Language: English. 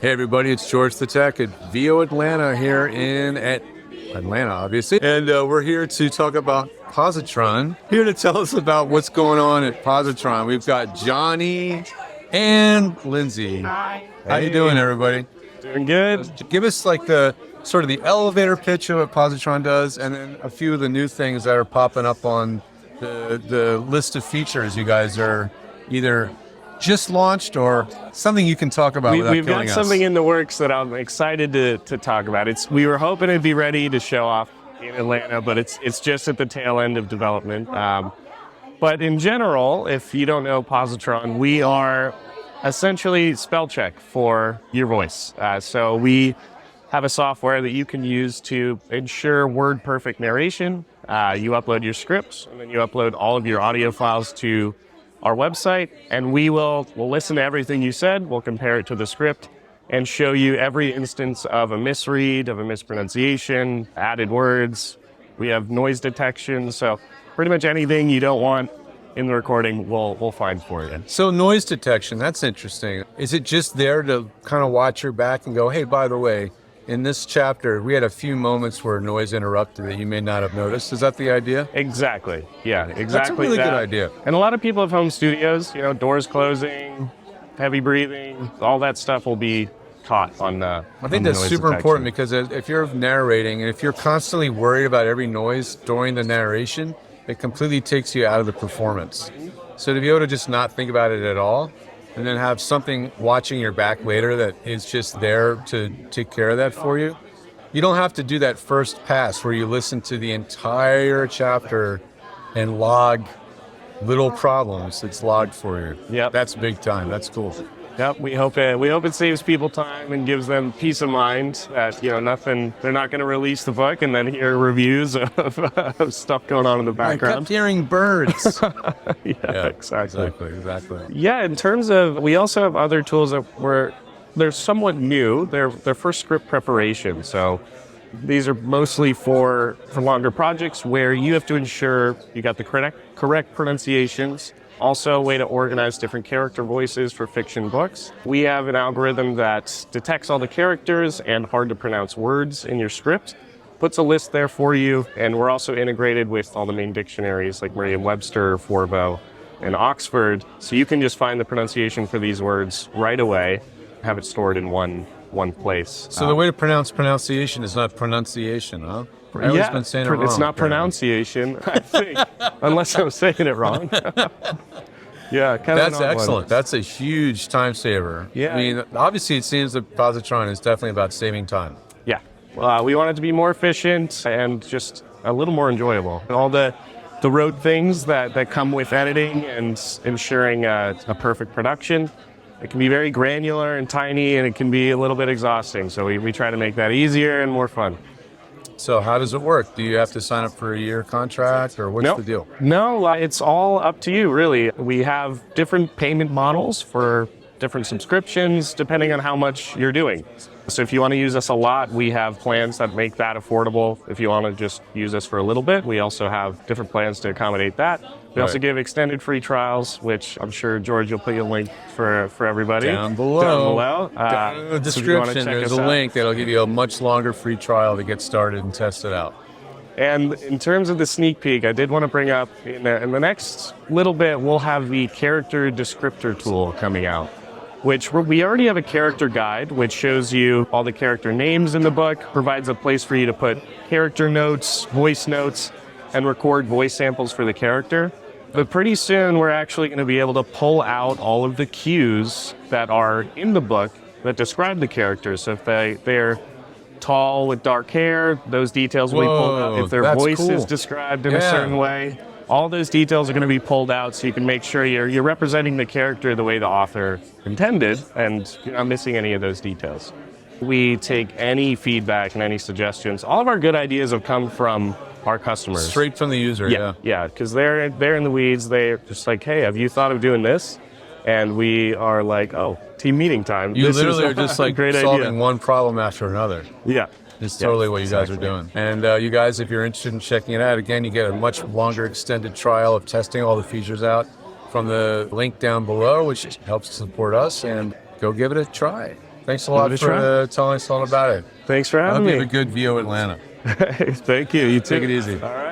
Hey everybody, it's George the Tech at VO Atlanta here in Atlanta, obviously. And we're here to talk about Pozotron. Here to tell us about what's going on at Pozotron. We've got Johnny and Lindsay. Hi. How you doing, everybody? Doing good. Give us like the sort of the elevator pitch of what Pozotron does, and then a few of the new things that are popping up on the list of features you guys are either just launched or something you can talk about without We've got killing us. something in the works that I'm excited to talk about. We were hoping it'd be ready to show off in Atlanta, but it's just at the tail end of development. But in general, if you don't know Pozotron, we are essentially spell check for your voice. So we have a software that you can use to ensure word perfect narration. You upload your scripts, and then you upload all of your audio files to our website, and we'll listen to everything you said, we'll compare it to the script, and show you every instance of a misread, of a mispronunciation, added words. We have noise detection, so pretty much anything you don't want in the recording, we'll find for you. So noise detection, that's interesting. Is it just there to kind of watch your back and go, hey, by the way, in this chapter, we had a few moments where noise interrupted that you may not have noticed. Is that the idea? Exactly. Yeah, exactly. That's a really that. good idea. And a lot of people have home studios, doors closing, heavy breathing, all that stuff will be caught on I think that's super important because if you're narrating and if you're constantly worried about every noise during the narration, it completely takes you out of the performance. So to be able to just not think about it at all, and then have something watching your back later that is just there to take care of that for you. You don't have to do that first pass where you listen to the entire chapter and log little problems. It's logged for you. Yep. That's big time. That's cool. Yep, we hope it saves people time and gives them peace of mind that nothing. They're not going to release the book and then hear reviews of stuff going on in the background. I kept hearing birds. yeah, exactly. Yeah, in terms of, we also have other tools that they're somewhat new. They're for script preparation. So these are mostly for longer projects where you have to ensure you got the correct pronunciations. Also, a way to organize different character voices for fiction books. We have an algorithm that detects all the characters and hard to pronounce words in your script, puts a list there for you, and we're also integrated with all the main dictionaries like Merriam-Webster, Forbo, and Oxford, so you can just find the pronunciation for these words right away, have it stored in one place. So the way to pronounce pronunciation is not pronunciation, huh? I've always been saying it wrong. It's not pronunciation, I think, unless I'm saying it wrong. Yeah, kind of. That's excellent. That's a huge time saver. Yeah. I mean, obviously it seems that Pozotron is definitely about saving time. Yeah. We want it to be more efficient and just a little more enjoyable. And all the rote things that come with editing and ensuring a perfect production. It can be very granular and tiny, and it can be a little bit exhausting. So we try to make that easier and more fun. So how does it work? Do you have to sign up for a year contract, or what's the deal? No, it's all up to you, really. We have different payment models for different subscriptions, depending on how much you're doing. So if you want to use us a lot, we have plans that make that affordable. If you want to just use us for a little bit, we also have different plans to accommodate that. We also give extended free trials, which I'm sure, George, you'll put a link for everybody. Down below. Down in the description, there's a link that'll give you a much longer free trial to get started and test it out. And in terms of the sneak peek, I did want to bring up, in the next little bit, we'll have the character descriptor tool coming out, which we already have a character guide, which shows you all the character names in the book, provides a place for you to put character notes, and record voice samples for the character. But pretty soon, we're actually going to be able to pull out all of the cues that are in the book that describe the characters. So if they're tall with dark hair, those details will be pulled out. If their voice is described in a certain way, all those details are going to be pulled out, so you can make sure you're representing the character the way the author intended, and you're not missing any of those details. We take any feedback and any suggestions. All of our good ideas have come from our customers. Straight from the user, Yeah, because they're in the weeds. They're just like, hey, have you thought of doing this? And we are like, oh, team meeting time. You literally are just like solving one problem after another. Yeah. It's totally what you guys are doing. And you guys, if you're interested in checking it out, again, you get a much longer extended trial of testing all the features out from the link down below, which helps support us, and go give it a try. Thanks a lot for telling us all about it. Thanks for I hope having you me. have a good VO Atlanta. Thank you. You too. Take it easy. All right.